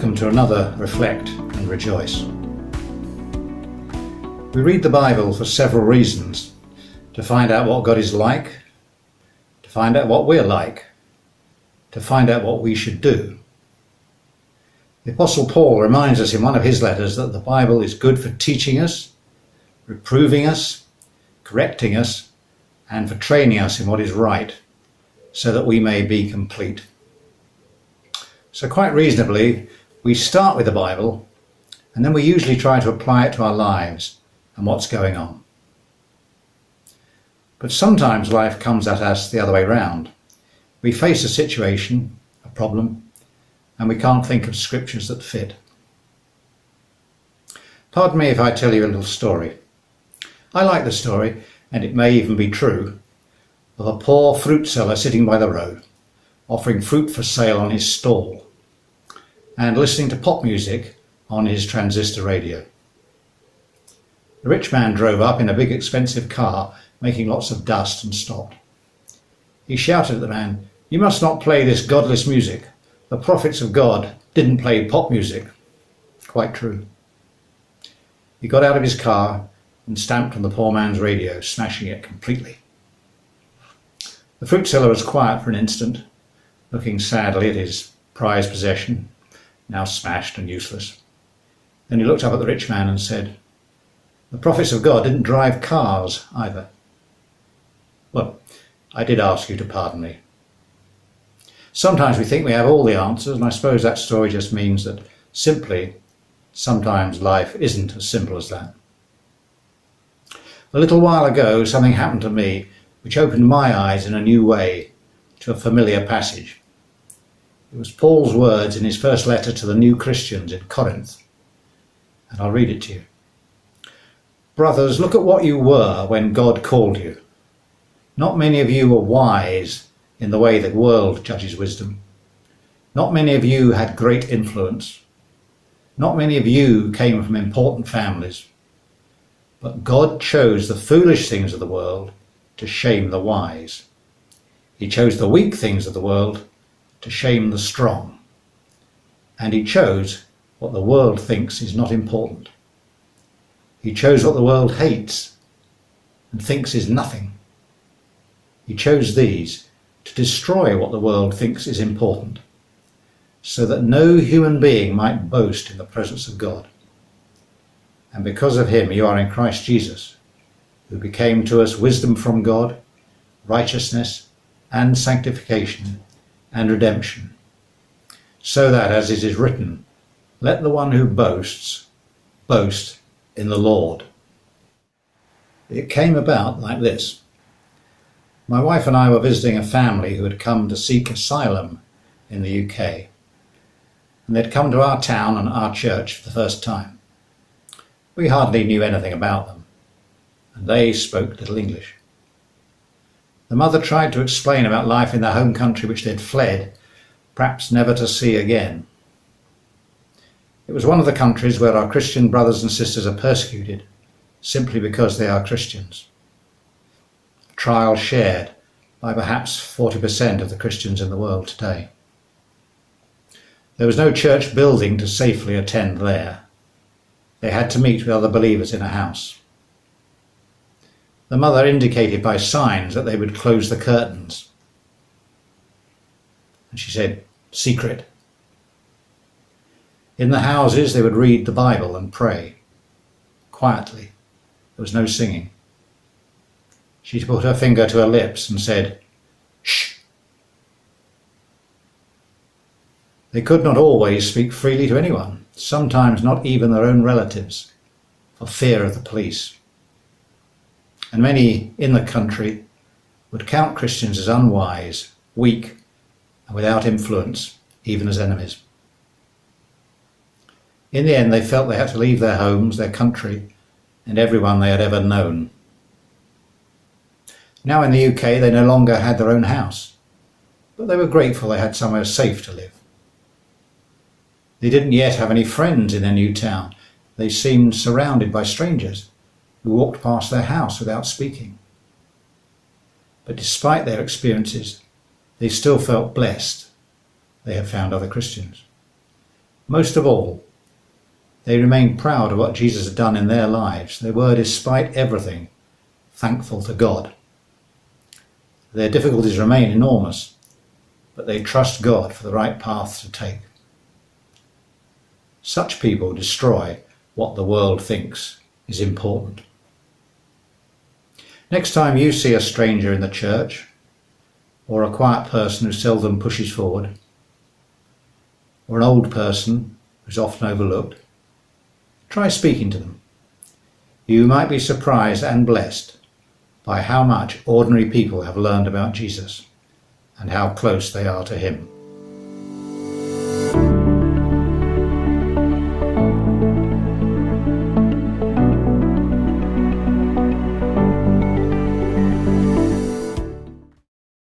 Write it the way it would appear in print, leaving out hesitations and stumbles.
Welcome to another Reflect and Rejoice. We read the Bible for several reasons: to find out what God is like, to find out what we're like, to find out what we should do. The Apostle Paul reminds us in one of his letters that the Bible is good for teaching us, reproving us, correcting us, and for training us in what is right, so that we may be complete. So quite reasonably, we start with the Bible, and then we usually try to apply it to our lives and what's going on. But sometimes life comes at us the other way round. We face a situation, a problem, and we can't think of scriptures that fit. Pardon me if I tell you a little story. I like the story, and it may even be true, of a poor fruit seller sitting by the road, offering fruit for sale on his stall, and listening to pop music on his transistor radio. The rich man drove up in a big expensive car, making lots of dust, and stopped. He shouted at the man, "You must not play this godless music. The prophets of God didn't play pop music." Quite true. He got out of his car and stamped on the poor man's radio, smashing it completely. The fruit seller was quiet for an instant, looking sadly at his prized possession, now smashed and useless. Then he looked up at the rich man and said, "The prophets of God didn't drive cars either." "Well, I did ask you to pardon me." Sometimes we think we have all the answers, and I suppose that story just means that simply, sometimes life isn't as simple as that. A little while ago, something happened to me which opened my eyes in a new way to a familiar passage. It was Paul's words in his first letter to the new Christians in Corinth, and I'll read it to you. "Brothers, look at what you were when God called you. Not many of you were wise in the way the world judges wisdom. Not many of you had great influence. Not many of you came from important families. But God chose the foolish things of the world to shame the wise. He chose the weak things of the world to shame the strong. And he chose what the world thinks is not important. He chose what the world hates and thinks is nothing. He chose these to destroy what the world thinks is important, so that no human being might boast in the presence of God. And because of him you are in Christ Jesus, who became to us wisdom from God, righteousness and sanctification and redemption, so that, as it is written, let the one who boasts, boast in the Lord." It came about like this. My wife and I were visiting a family who had come to seek asylum in the UK, and they'd come to our town and our church for the first time. We hardly knew anything about them, and they spoke little English. The mother tried to explain about life in their home country which they'd fled, perhaps never to see again. It was one of the countries where our Christian brothers and sisters are persecuted simply because they are Christians. A trial shared by perhaps 40% of the Christians in the world today. There was no church building to safely attend there. They had to meet with other believers in a house. The mother indicated by signs that they would close the curtains. And she said, "Secret." In the houses they would read the Bible and pray. Quietly. There was no singing. She put her finger to her lips and said, "Shh." They could not always speak freely to anyone, sometimes not even their own relatives, for fear of the police. And many in the country would count Christians as unwise, weak, and without influence, even as enemies. In the end, they felt they had to leave their homes, their country, and everyone they had ever known. Now in the UK, they no longer had their own house, but they were grateful they had somewhere safe to live. They didn't yet have any friends in their new town. They seemed surrounded by strangers who walked past their house without speaking. But despite their experiences, they still felt blessed they had found other Christians. Most of all, they remain proud of what Jesus has done in their lives. They were, despite everything, thankful to God. Their difficulties remain enormous, but they trust God for the right path to take. Such people destroy what the world thinks is important. Next time you see a stranger in the church, or a quiet person who seldom pushes forward, or an old person who's often overlooked, try speaking to them. You might be surprised and blessed by how much ordinary people have learned about Jesus and how close they are to him.